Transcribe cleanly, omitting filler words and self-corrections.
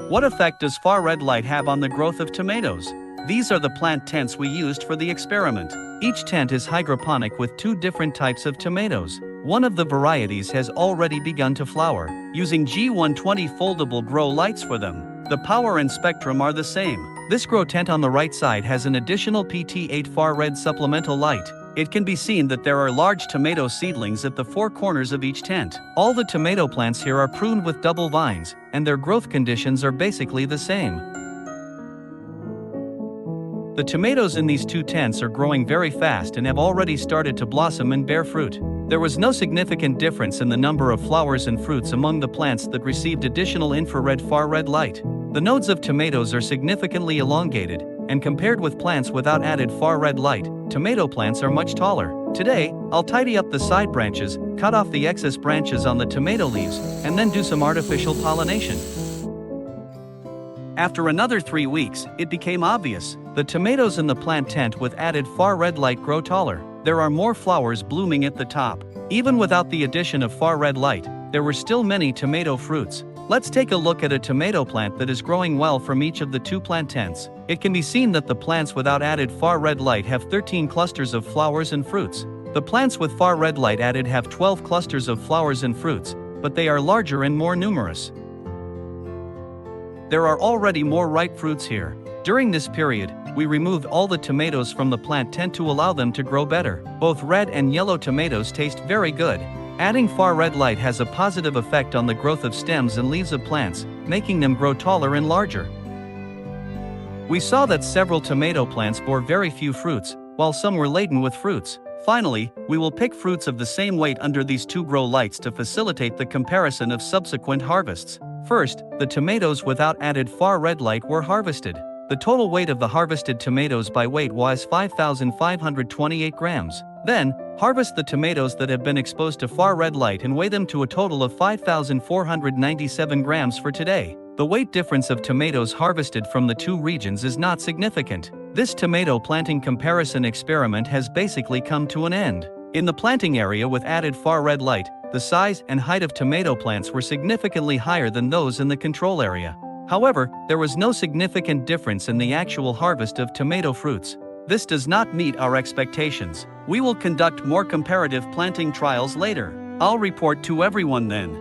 What effect does far red light have on the growth of tomatoes? These are the plant tents we used for the experiment. Each tent is hydroponic with 2 different types of tomatoes. One of the varieties has already begun to flower, using G120 foldable grow lights for them. The power and spectrum are the same. This grow tent on the right side has an additional PT8 far red supplemental light. It can be seen that there are large tomato seedlings at the 4 corners of each tent. All the tomato plants here are pruned with double vines, and their growth conditions are basically the same. The tomatoes in these 2 tents are growing very fast and have already started to blossom and bear fruit. There was no significant difference in the number of flowers and fruits among the plants that received additional infrared far red light. The nodes of tomatoes are significantly elongated, and compared with plants without added far red light, tomato plants are much taller. Today, I'll tidy up the side branches, cut off the excess branches on the tomato leaves, and then do some artificial pollination. After another 3 weeks, it became obvious. The tomatoes in the plant tent with added far red light grow taller. There are more flowers blooming at the top. Even without the addition of far red light, there were still many tomato fruits. Let's take a look at a tomato plant that is growing well from each of the 2 plant tents. It can be seen that the plants without added far red light have 13 clusters of flowers and fruits. The plants with far red light added have 12 clusters of flowers and fruits, but they are larger and more numerous. There are already more ripe fruits here. During this period, we removed all the tomatoes from the plant tent to allow them to grow better. Both red and yellow tomatoes taste very good. Adding far red light has a positive effect on the growth of stems and leaves of plants, making them grow taller and larger. We saw that several tomato plants bore very few fruits, while some were laden with fruits. Finally, we will pick fruits of the same weight under these 2 grow lights to facilitate the comparison of subsequent harvests. First, the tomatoes without added far red light were harvested. The total weight of the harvested tomatoes by weight was 5,528 grams. Then, harvest the tomatoes that have been exposed to far red light and weigh them to a total of 5,497 grams for today. The weight difference of tomatoes harvested from the 2 regions is not significant. This tomato planting comparison experiment has basically come to an end. In the planting area with added far red light, the size and height of tomato plants were significantly higher than those in the control area. However, there was no significant difference in the actual harvest of tomato fruits. This does not meet our expectations. We will conduct more comparative planting trials later. I'll report to everyone then.